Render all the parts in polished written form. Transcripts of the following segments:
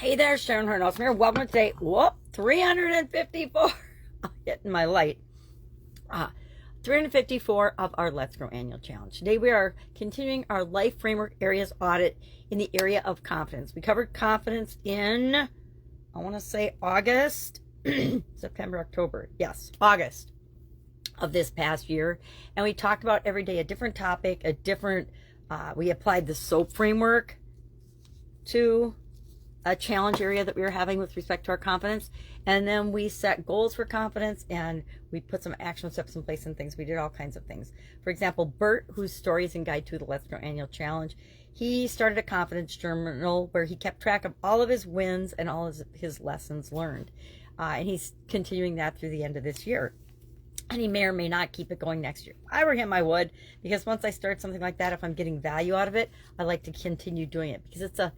Hey there, Sharon Horne-Ellstrom here. Welcome to today. 354. I'm hitting my light. 354 of our Let's Grow annual challenge. Today we are continuing our life framework areas audit in the area of confidence. We covered confidence in, I want to say August, September, October. Yes, August of this past year. And we talked about every day a different topic, we applied the SOAP framework to a challenge area that we were having with respect to our confidence, and then we set goals for confidence and we put some action steps in place and things. We did all kinds of things. For example, Bert, whose story is in Guide to the Let's Grow annual challenge, he started a confidence journal where he kept track of all of his wins and all of his lessons learned, and he's continuing that through the end of this year. And he may or may not keep it going next year. If I were him, I would, because once I start something like that, if I'm getting value out of it, I like to continue doing it, because it's a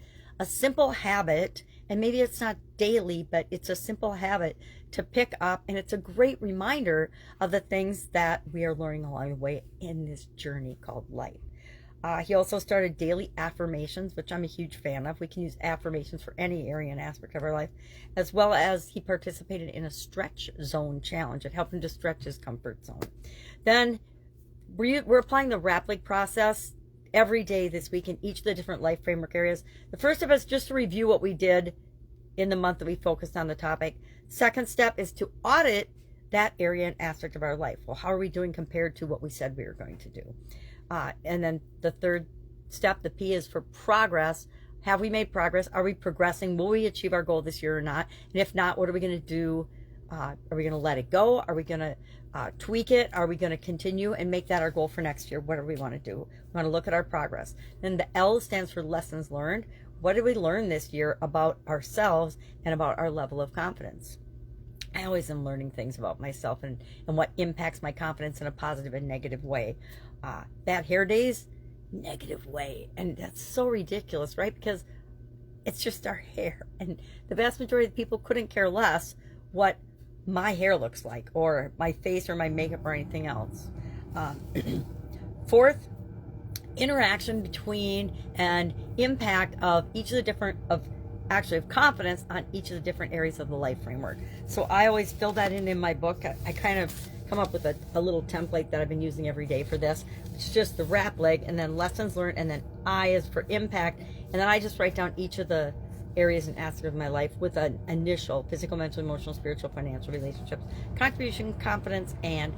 simple habit, and maybe it's not daily, but it's a simple habit to pick up, and it's a great reminder of the things that we are learning along the way in this journey called life. He also started daily affirmations, which I'm a huge fan of. We can use affirmations for any area and aspect of our life, as well as he participated in a stretch zone challenge. It helped him to stretch his comfort zone. Then we're applying the RAPLIG process every day this week in each of the different life framework areas. The first of us, just to review what we did in the month that we focused on the topic. Second step is to audit that area and aspect of our life. Well, how are we doing compared to what we said we were going to do? And then the third step, the P, is for progress. Have we made progress? Are we progressing? Will we achieve our goal this year or not? And if not, what are we going to do? Are we going to let it go? Are we going to tweak it? Are we going to continue and make that our goal for next year? What do we want to do? We want to look at our progress. Then the L stands for lessons learned. What did we learn this year about ourselves and about our level of confidence? I always am learning things about myself and what impacts my confidence in a positive and negative way. Bad hair days, negative way. And that's so ridiculous, right? Because it's just our hair. And the vast majority of people couldn't care less what my hair looks like, or my face, or my makeup, or anything else. Fourth, interaction between and impact of each of the different, of confidence on each of the different areas of the life framework. So I always fill that in my book. I kind of come up with a little template that I've been using every day for this. It's just the RAPLIG, and then lessons learned, and then I is for impact, and then I just write down each of the areas and aspects of my life with an initial: physical, mental, emotional, spiritual, financial, relationships, contribution, confidence, and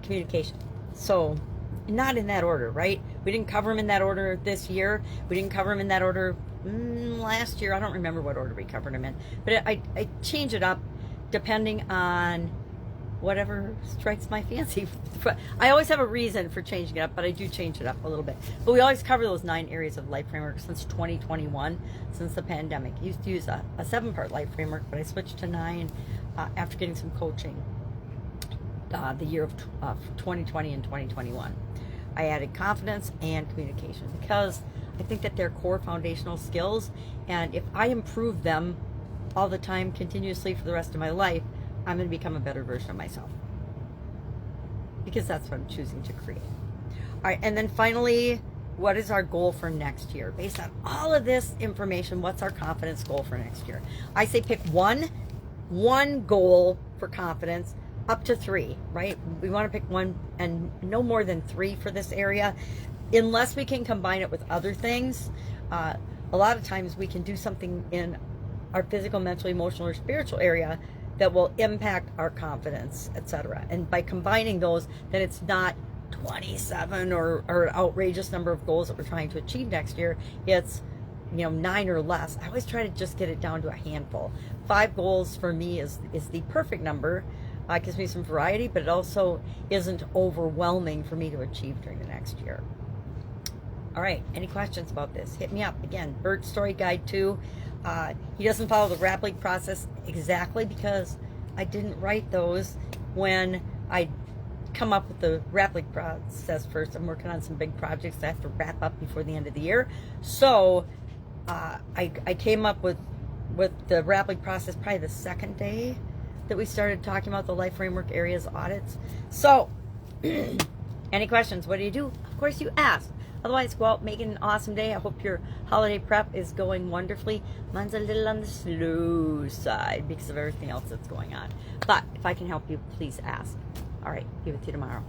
communication. So not in that order, right? We didn't cover them in that order this year. We didn't cover them in that order last year. I don't remember what order we covered them in, but I change it up depending on whatever strikes my fancy. I always have a reason for changing it up, but I do change it up a little bit. But we always cover those 9 areas of life framework since 2021, since the pandemic. I used to use a 7-part life framework, but I switched to 9 after getting some coaching the year of 2020 and 2021. I added confidence and communication because I think that they're core foundational skills, and if I improve them all the time, continuously for the rest of my life, I'm going to become a better version of myself, because that's what I'm choosing to create. All right, and then finally, what is our goal for next year? Based on all of this information, what's our confidence goal for next year? I say pick one goal for confidence, up to 3, right? We want to pick one and no more than 3 for this area, unless we can combine it with other things. A lot of times we can do something in our physical, mental, emotional, or spiritual area that will impact our confidence, etc. And by combining those, then it's not 27 or an outrageous number of goals that we're trying to achieve next year. It's 9 or less. I always try to just get it down to a handful. 5 goals for me is the perfect number. It gives me some variety, but it also isn't overwhelming for me to achieve during the next year. All right, any questions about this? Hit me up. Again, Bert's Story Guide 2. He doesn't follow the RAPLIG process exactly, because I didn't write those when I come up with the RAPLIG process first. I'm working on some big projects that I have to wrap up before the end of the year. So I came up with the RAPLIG process probably the second day that we started talking about the life framework areas audits. So any questions? What do? Of course you ask. Otherwise, go out, make it an awesome day. I hope your holiday prep is going wonderfully. Mine's a little on the slow side because of everything else that's going on. But if I can help you, please ask. All right, be with you tomorrow.